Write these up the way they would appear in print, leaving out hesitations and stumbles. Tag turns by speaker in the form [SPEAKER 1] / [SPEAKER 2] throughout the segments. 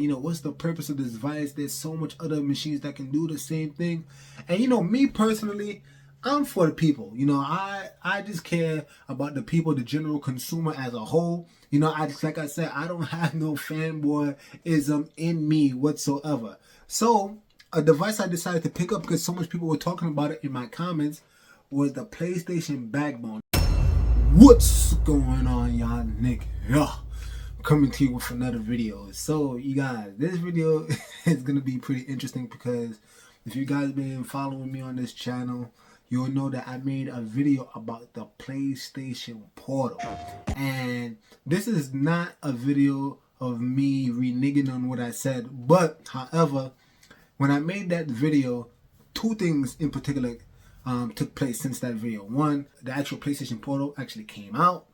[SPEAKER 1] What's the purpose of this device? There's so much other machines that can do the same thing. And me personally, I'm for the people. I just care about the people, the general consumer as a whole. Like I said, I don't have no fanboyism in me whatsoever. So a device I decided to pick up because so much people were talking about it in my comments was the PlayStation Backbone. What's going on, y'all? Nick here, coming to you with another video. So you guys, this video is gonna be pretty interesting because if you guys been following me on this channel, you'll know that I made a video about the PlayStation Portal. And this is not a video of me reneging on what I said, but however, when I made that video, two things in particular took place since that video. One, the actual PlayStation Portal actually came out.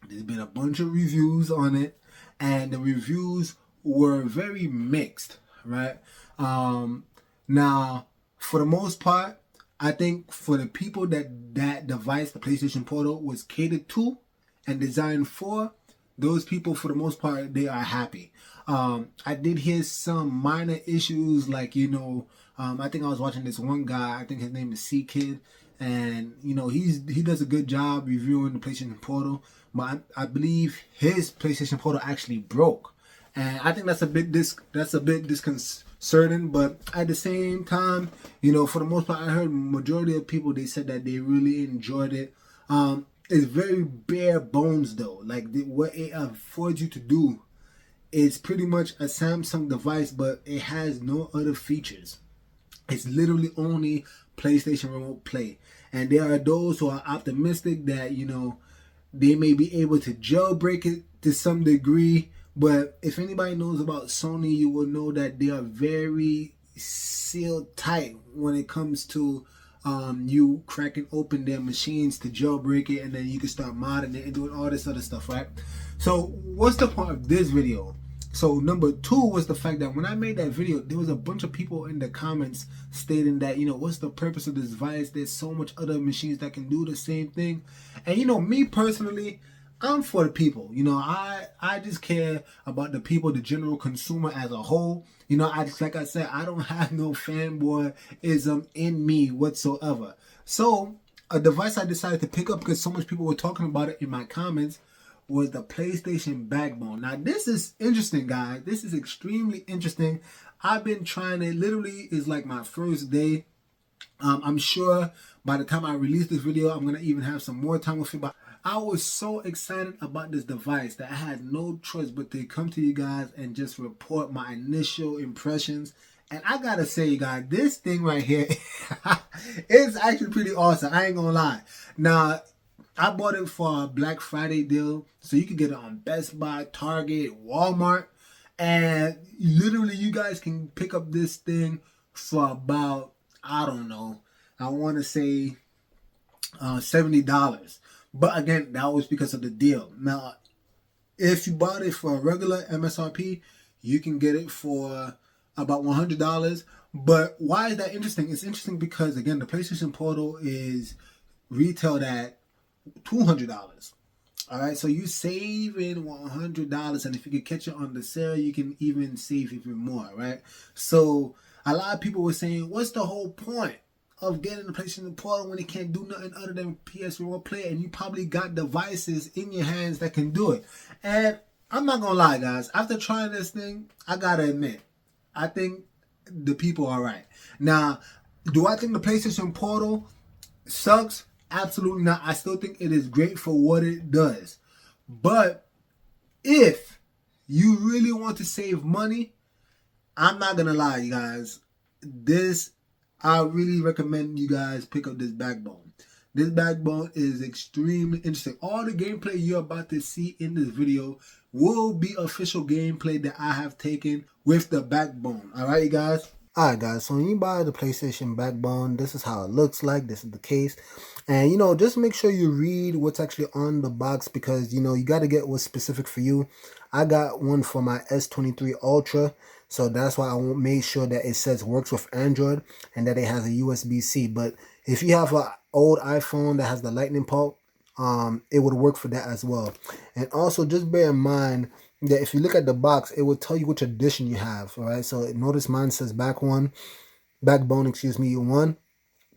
[SPEAKER 1] There's been a bunch of reviews on it, and the reviews were very mixed, right? Now, for the most part, I think for the people that device, the PlayStation Portal, was catered to and designed for, those people, for the most part, they are happy. I did hear some minor issues, like, I think I was watching this one guy, I think his name is C-Kid, and, he does a good job reviewing the PlayStation Portal, but I believe his PlayStation Portal actually broke. And I think that's a bit disconcerting, but at the same time, for the most part, I heard majority of people, they said that they really enjoyed it. It's very bare bones though. Like what it affords you to do is pretty much a Samsung device, but it has no other features. It's literally only PlayStation Remote Play. And there are those who are optimistic that, they may be able to jailbreak it to some degree. But if anybody knows about Sony, you will know that they are very sealed tight when it comes to you cracking open their machines to jailbreak it, and then you can start modding it and doing all this other stuff, right? So what's the point of this video? So number two was the fact that when I made that video, there was a bunch of people in the comments stating that, what's the purpose of this device? There's so much other machines that can do the same thing. And me personally, I'm for the people. I just care about the people, the general consumer as a whole. Like I said, I don't have no fanboyism in me whatsoever. So a device I decided to pick up because so much people were talking about it in my comments was the PlayStation Backbone. Now this is interesting, guys. This is extremely interesting. I've been trying it. Literally is like my first day. I'm sure by the time I release this video, I'm gonna even have some more time with it. But I was so excited about this device that I had no choice but to come to you guys and just report my initial impressions. And I gotta say, you guys, this thing right here is actually pretty awesome. I ain't gonna lie. Now, I bought it for a Black Friday deal, so you can get it on Best Buy, Target, Walmart, and literally you guys can pick up this thing for about, I don't know, I want to say $70. But again, that was because of the deal. Now, if you bought it for a regular MSRP, you can get it for about $100. But why is that interesting? It's interesting because, again, the PlayStation Portal is retailed at $200. All right, so you saving $100, and if you can catch it on the sale, you can even save even more, right? So a lot of people were saying, what's the whole point of getting the PlayStation Portal when it can't do nothing other than PS Remote Play, and you probably got devices in your hands that can do it? And I'm not gonna lie, guys, after trying this thing, I gotta admit, I think the people are right. Now, do I think the PlayStation Portal sucks? Absolutely not. I still think it is great for what it does. But if you really want to save money, I'm not gonna lie, you guys, I really recommend you guys pick up this Backbone. This Backbone is extremely interesting. All the gameplay you're about to see in this video will be official gameplay that I have taken with the Backbone. Alright, you guys? Alright, guys, so when you buy the PlayStation Backbone, this is how it looks like. This is the case. And, just make sure you read what's actually on the box because, you got to get what's specific for you. I got one for my S23 Ultra. So that's why I made sure that it says works with Android and that it has a USB-C. But if you have an old iPhone that has the Lightning port, it would work for that as well. And also just bear in mind that if you look at the box, it will tell you which edition you have. All right, so notice mine says Backbone, excuse me, 1.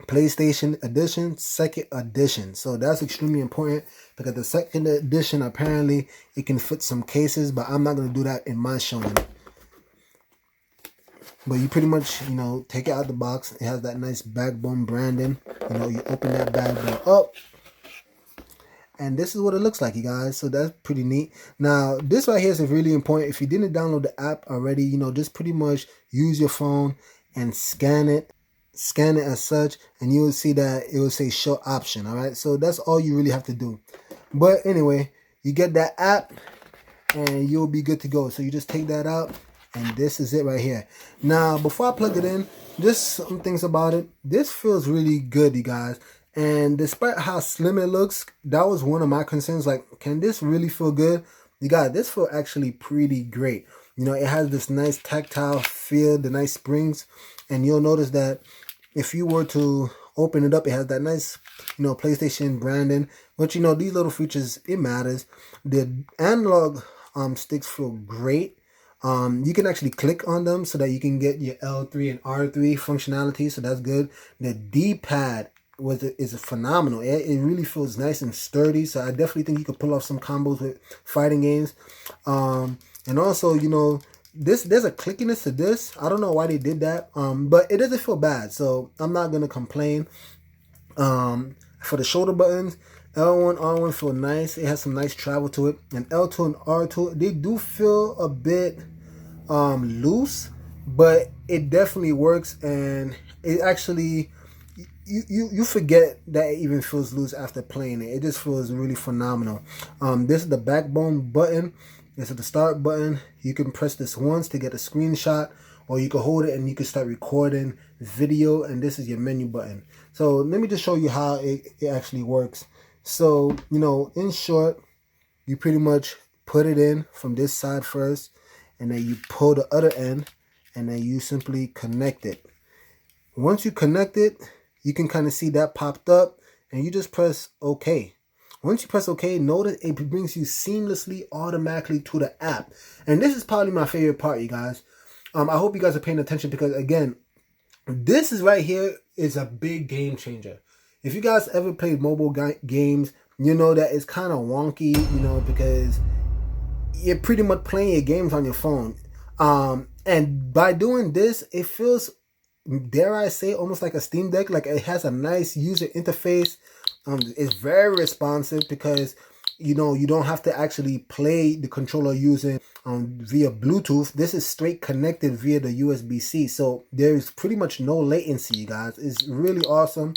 [SPEAKER 1] PlayStation edition, 2nd edition. So that's extremely important because the 2nd edition, apparently it can fit some cases, but I'm not going to do that in my showing. But you pretty much, you know, take it out the box. It has that nice Backbone branding. You know, you open that bad boy up, and this is what it looks like, you guys. So that's pretty neat. Now, this right here is really important. If you didn't download the app already, you know, just pretty much use your phone and scan it as such, and you will see that it will say show option. All right, so that's all you really have to do. But anyway, you get that app and you'll be good to go. So you just take that out, and this is it right here. Now, before I plug it in, just some things about it. This feels really good, you guys. And despite how slim it looks, that was one of my concerns. Like, can this really feel good? You guys, this feels actually pretty great. You know, it has this nice tactile feel, the nice springs. And you'll notice that if you were to open it up, it has that nice, you know, PlayStation branding. But, you know, these little features, it matters. The analog sticks feel great. You can actually click on them so that you can get your L3 and R3 functionality. So that's good. The D-pad is phenomenal. It really feels nice and sturdy. So I definitely think you could pull off some combos with fighting games. And also, you know, there's a clickiness to this. I don't know why they did that. But it doesn't feel bad. So I'm not gonna complain. For the shoulder buttons, L1, R1 feel nice. It has some nice travel to it. And L2 and R2, they do feel a bit loose, but it definitely works. And it actually, you forget that it even feels loose after playing it. It just feels really phenomenal. This is the Backbone button. This is the start button. You can press this once to get a screenshot, or you can hold it and you can start recording video. And this is your menu button. So let me just show you how it actually works. So, you know, in short, you pretty much put it in from this side first, and then you pull the other end, and then you simply connect it. Once you connect it, you can kind of see that popped up, and you just press OK. Once you press OK, notice it brings you seamlessly, automatically to the app. And this is probably my favorite part, you guys. I hope you guys are paying attention, because again, this is right here is a big game changer. If you guys ever played mobile games, you know that it's kind of wonky, you know, because you're pretty much playing your games on your phone. And by doing this, it feels, dare I say, almost like a Steam Deck. Like, it has a nice user interface. It's very responsive because, you know, you don't have to actually play the controller using via Bluetooth. This is straight connected via the USB-C. So there's pretty much no latency, you guys. It's really awesome.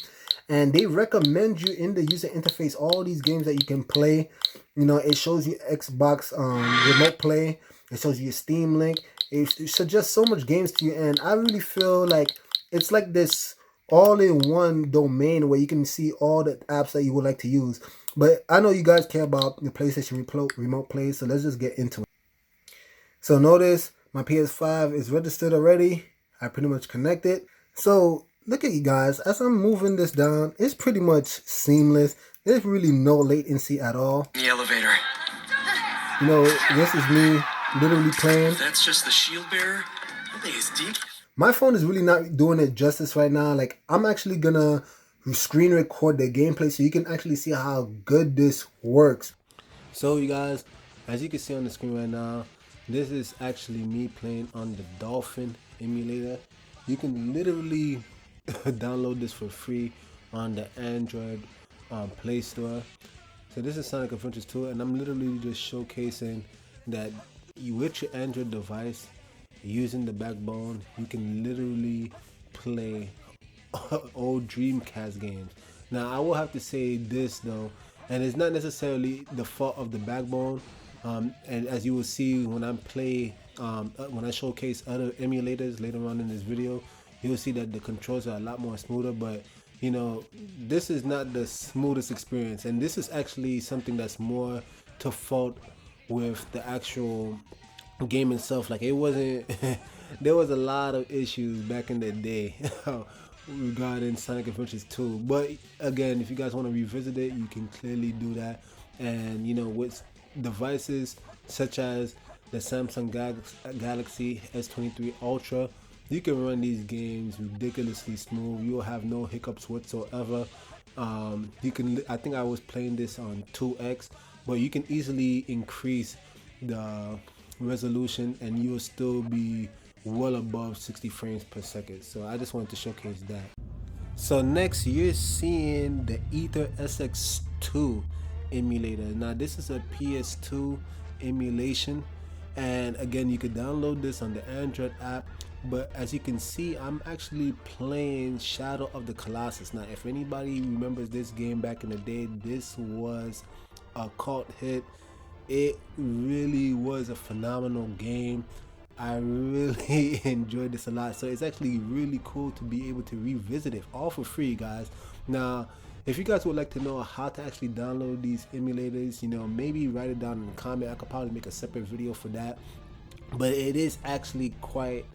[SPEAKER 1] And they recommend you in the user interface all these games that you can play. You know, it shows you Xbox Remote Play. It shows you Steam Link. It suggests so much games to you. And I really feel like it's like this all-in-one domain where you can see all the apps that you would like to use. But I know you guys care about the PlayStation Remote Play, so let's just get into it. So notice my PS5 is registered already. I pretty much connected. So look at you guys, as I'm moving this down, it's pretty much seamless. There's really no latency at all.
[SPEAKER 2] The elevator.
[SPEAKER 1] You know, this is me literally playing.
[SPEAKER 2] That's just the shield bearer. That thing is deep.
[SPEAKER 1] My phone is really not doing it justice right now. Like, I'm actually gonna screen record the gameplay so you can actually see how good this works. So you guys, as you can see on the screen right now, this is actually me playing on the Dolphin emulator. You can literally download this for free on the Android Play Store. So this is Sonic Adventures 2, and I'm literally just showcasing that with your Android device, using the Backbone, you can literally play old Dreamcast games. Now, I will have to say this though, and it's not necessarily the fault of the Backbone. And as you will see when I showcase other emulators later on in this video, you'll see that the controls are a lot more smoother. But you know, this is not the smoothest experience, and this is actually something that's more to fault with the actual game itself. Like, it wasn't there was a lot of issues back in the day regarding Sonic Adventures 2. But again, if you guys want to revisit it, you can clearly do that. And you know, with devices such as the Samsung Galaxy S23 Ultra. You can run these games ridiculously smooth. You'll have no hiccups whatsoever. You can. I think I was playing this on 2x, but you can easily increase the resolution, and you'll still be well above 60 frames per second. So I just wanted to showcase that. So next, you're seeing the Ether SX2 emulator. Now this is a PS2 emulation, and again, you could download this on the Android app. But as you can see, I'm actually playing Shadow of the Colossus. Now, if anybody remembers this game back in the day, this was a cult hit. It really was a phenomenal game. I really enjoyed this a lot. So it's actually really cool to be able to revisit it all for free, guys. Now, if you guys would like to know how to actually download these emulators, maybe write it down in the comment. I could probably make a separate video for that. But it is actually quite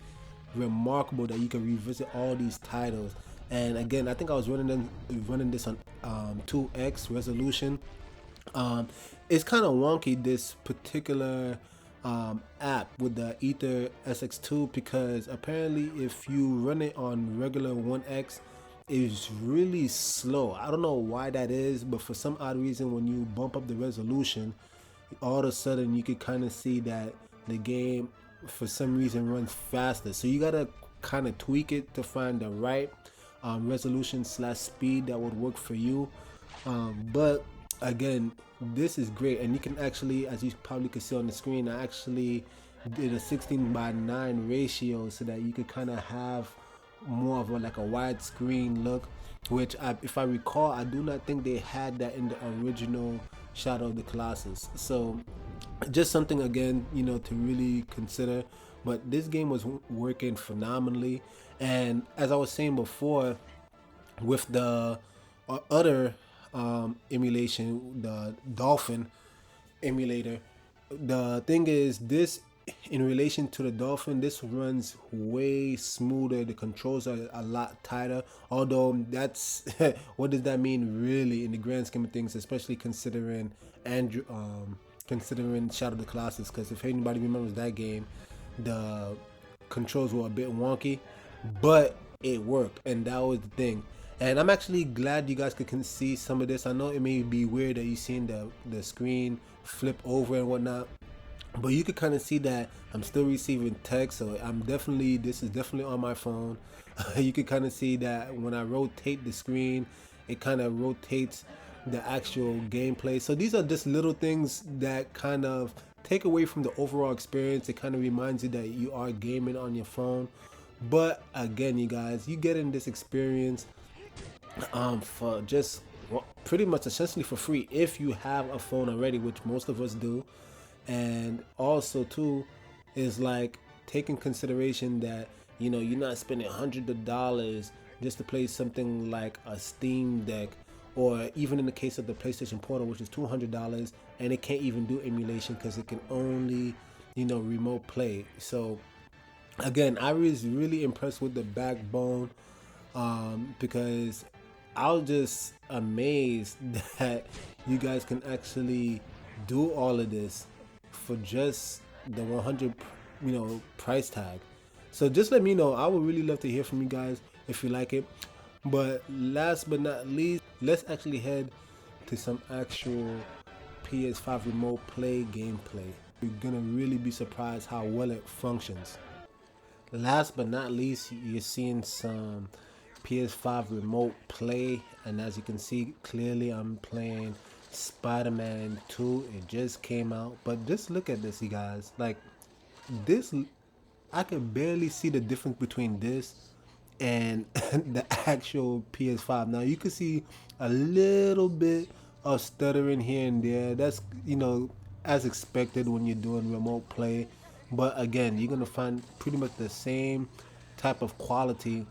[SPEAKER 1] remarkable that you can revisit all these titles. And again, I think I was running this on 2x resolution. It's kind of wonky, this particular app with the Ether SX2, because apparently if you run it on regular 1x, it's really slow. I don't know why that is, but for some odd reason, when you bump up the resolution, all of a sudden you could kind of see that the game for some reason runs faster. So you gotta kind of tweak it to find the right resolution / speed that would work for you. But again, this is great, and you can actually, as you probably could see on the screen, I actually did a 16:9 ratio so that you could kind of have more of like a widescreen look, which if I recall, I do not think they had that in the original Shadow of the Colossus. So just something again, to really consider. But this game was working phenomenally, and as I was saying before, with the other emulation, the Dolphin emulator, the thing is, this in relation to the Dolphin, this runs way smoother. The controls are a lot tighter, although that's what does that mean really in the grand scheme of things, especially considering considering Shadow of the Colossus, because if anybody remembers that game, the controls were a bit wonky, but it worked, and that was the thing. And I'm actually glad you guys can see some of this. I know it may be weird that you're seeing the screen flip over and whatnot, but you could kind of see that I'm still receiving text. So this is definitely on my phone. You could kind of see that when I rotate the screen, it kind of rotates the actual gameplay. So these are just little things that kind of take away from the overall experience. It kind of reminds you that you are gaming on your phone. But again, you guys, you get in this experience for just pretty much essentially for free if you have a phone already, which most of us do. And also too is like taking consideration that you're not spending hundreds of dollars just to play something like a Steam Deck, or even in the case of the PlayStation Portal, which is $200, and it can't even do emulation because it can only remote play. So again, I was really impressed with the backbone, because I was just amazed that you guys can actually do all of this for just the 100 price tag. So just let me know. I would really love to hear from you guys if you like it. But last but not least, let's actually head to some actual PS5 remote play gameplay. You're gonna really be surprised how well it functions. Last but not least, you're seeing some PS5 remote play, and as you can see clearly, I'm playing Spider-Man 2. It just came out, but just look at this, you guys. Like this, I can barely see the difference between this and the actual PS5. Now you can see a little bit of stuttering here and there. That's as expected when you're doing remote play, but again, you're gonna find pretty much the same type of quality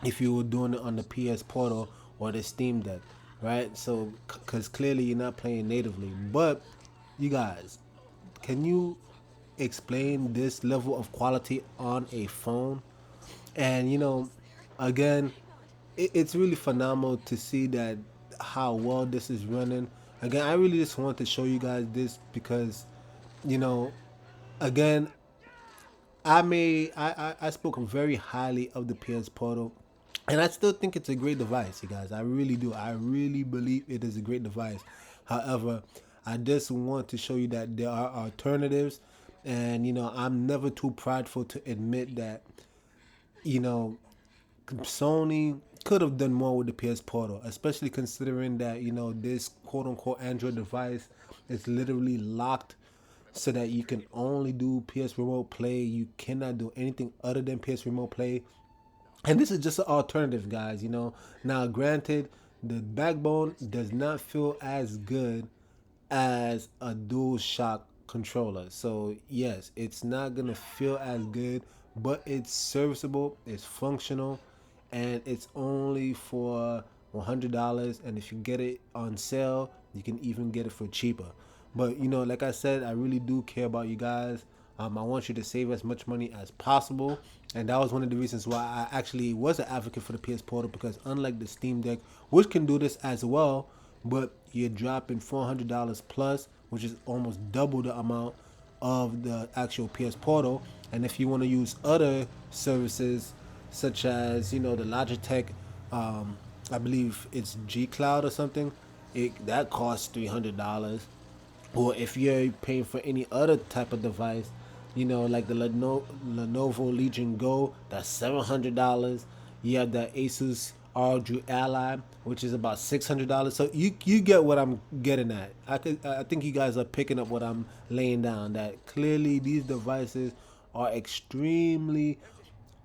[SPEAKER 1] if you were doing it on the PS Portal or the Steam Deck, right? So because clearly you're not playing natively. But you guys, can you explain this level of quality on a phone? And again, it's really phenomenal to see that how well this is running. Again, I really just want to show you guys this because Again, I spoke very highly of the PS Portal, and I still think it's a great device, you guys. I really do. I really believe it is a great device. However, I just want to show you that there are alternatives, and I'm never too prideful to admit that you know Sony could have done more with the PS Portal, especially considering that this quote unquote Android device is literally locked so that you can only do PS Remote Play. You cannot do anything other than PS Remote Play. And this is just an alternative, guys. Now, granted, the backbone does not feel as good as a dual shock controller. So yes, it's not gonna feel as good, but it's serviceable, it's functional, and it's only for $100. And if you get it on sale, you can even get it for cheaper. But like I said, I really do care about you guys. I want you to save as much money as possible, and that was one of the reasons why I actually was an advocate for the PS Portal, because unlike the Steam Deck, which can do this as well, but you're dropping $400 plus, which is almost double the amount of the actual PS Portal. And if you want to use other services such as the Logitech, I believe it's G Cloud or something, that costs $300. Or if you're paying for any other type of device, like the Lenovo Legion Go, that's $700. You have the Asus ROG Ally, which is about $600. So you get what I'm getting at. I think you guys are picking up what I'm laying down. That clearly these devices are extremely,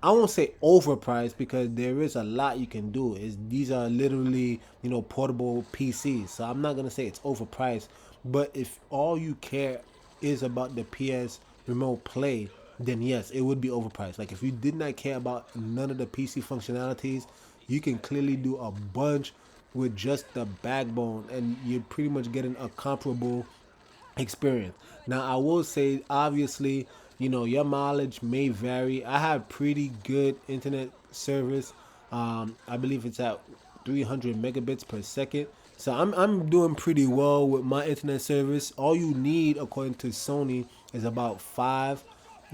[SPEAKER 1] I won't say overpriced, because there is a lot you can do. These are literally portable PCs, so I'm not gonna say it's overpriced. But if all you care is about the PS Remote Play, then yes, it would be overpriced. Like if you did not care about none of the PC functionalities, you can clearly do a bunch with just the backbone, and you're pretty much getting a comparable experience. Now, I will say, obviously, your mileage may vary. I have pretty good internet service. I believe it's at 300 megabits per second. So I'm doing pretty well with my internet service. All you need, according to Sony, is about 5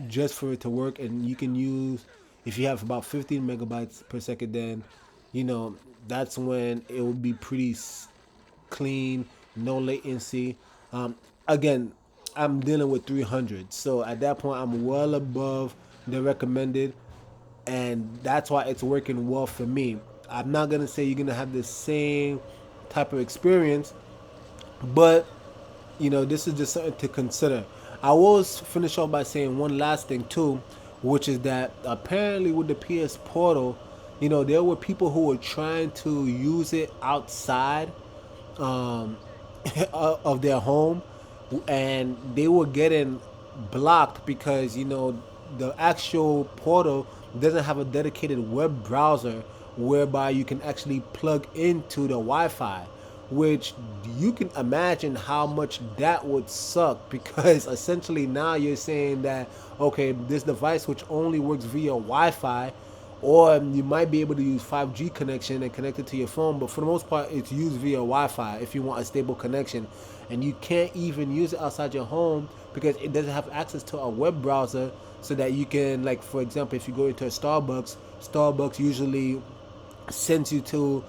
[SPEAKER 1] just for it to work. And you can use, if you have about 15 megabytes per second, then, that's when it will be pretty clean, no latency. Again, I'm dealing with 300, so at that point I'm well above the recommended, and that's why it's working well for me. I'm not gonna say you're gonna have the same type of experience, but this is just something to consider. I will finish off by saying one last thing too, which is that apparently with the PS Portal, there were people who were trying to use it outside um, of their home, and they were getting blocked because the actual portal doesn't have a dedicated web browser whereby you can actually plug into the Wi-Fi, which you can imagine how much that would suck, because essentially now you're saying that, okay, this device which only works via Wi-Fi, or you might be able to use 5G connection and connect it to your phone, but for the most part it's used via Wi-Fi if you want a stable connection, and you can't even use it outside your home because it doesn't have access to a web browser, so that you can, like, for example, if you go into a Starbucks usually sends you to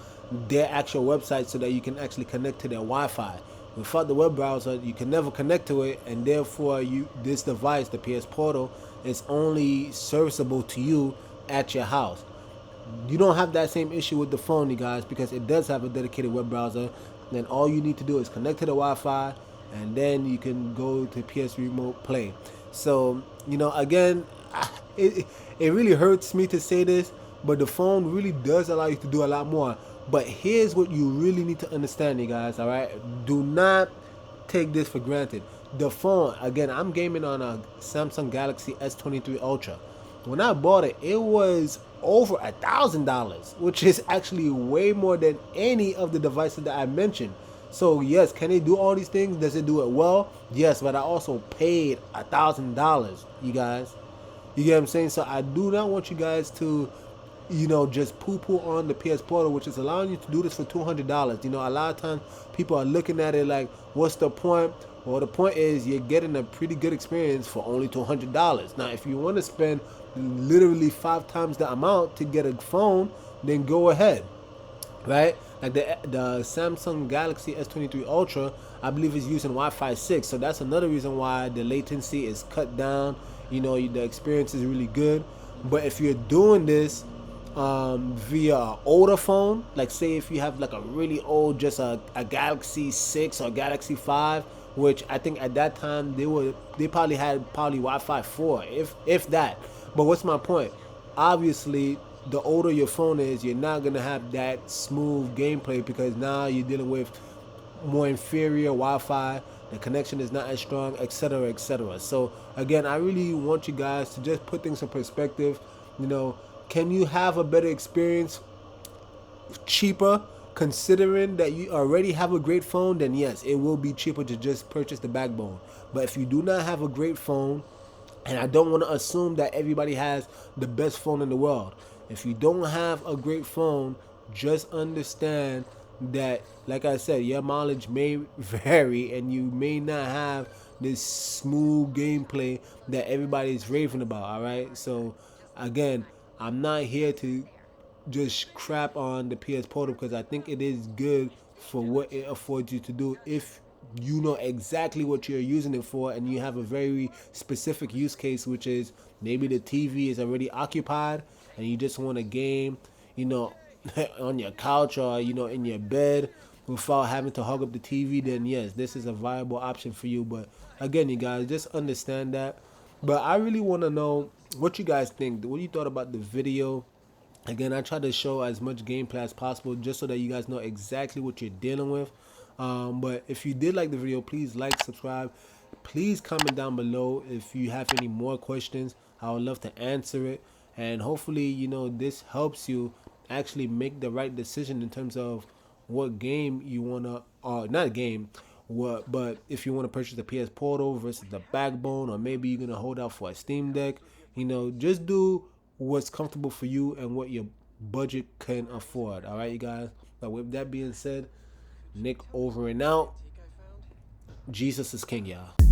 [SPEAKER 1] their actual website so that you can actually connect to their Wi-Fi. Without the web browser, you can never connect to it, and therefore this device, the PS Portal, is only serviceable to you at your house. You don't have that same issue with the phone, you guys, because it does have a dedicated web browser. Then all you need to do is connect to the Wi-Fi, and then you can go to PS Remote Play. So again, it really hurts me to say this, but the phone really does allow you to do a lot more. But here's what you really need to understand, you guys. All right, do not take this for granted. The phone, again, I'm gaming on a Samsung Galaxy S23 Ultra. When I bought it, it was over $1,000, which is actually way more than any of the devices that I mentioned. So yes, can it do all these things? Does it do it well? Yes, but I also paid $1,000, you guys. You get what I'm saying? So I do not want you guys to, just poo-poo on the PS Portal, which is allowing you to do this for $200. A lot of times people are looking at it like, what's the point? Well, the point is you're getting a pretty good experience for only $200. Now, if you want to spend literally 5 times the amount to get a phone, then go ahead, right? Like the Samsung Galaxy S23 Ultra, I believe is using Wi-Fi 6, so that's another reason why the latency is cut down. The experience is really good. But if you're doing this via an older phone, like say if you have like a really old, just a Galaxy 6 or Galaxy 5, which I think at that time they probably had Wi-Fi 4, if that. But what's my point? Obviously, the older your phone is, you're not gonna have that smooth gameplay because now you're dealing with more inferior Wi-Fi. The connection is not as strong, etc., etc. So again, I really want you guys to just put things in perspective. Can you have a better experience cheaper, considering that you already have a great phone? Then yes, it will be cheaper to just purchase the backbone. But if you do not have a great phone, and I don't want to assume that everybody has the best phone in the world. If you don't have a great phone, just understand that, like I said, your mileage may vary and you may not have this smooth gameplay that everybody's raving about, all right? So, again, I'm not here to just crap on the PS Portal because I think it is good for what it affords you to do if you know exactly what you're using it for and you have a very specific use case, which is maybe the TV is already occupied and you just want a game, you know, on your couch or in your bed without having to hug up the TV. Then yes, this is a viable option for you. But again, you guys just understand that. But I really want to know what you guys think. What you thought about the video. Again, I try to show as much gameplay as possible just so that you guys know exactly what you're dealing with. But if you did like the video, please like, subscribe. Please comment down below if you have any more questions. I would love to answer it. And hopefully, this helps you actually make the right decision in terms of what game you want to, not a game, but if you want to purchase the PS Portal versus the Backbone, or maybe you're going to hold out for a Steam Deck, just do what's comfortable for you and what your budget can afford. All right, you guys. But with that being said, Nick over and out. Jesus is king, y'all.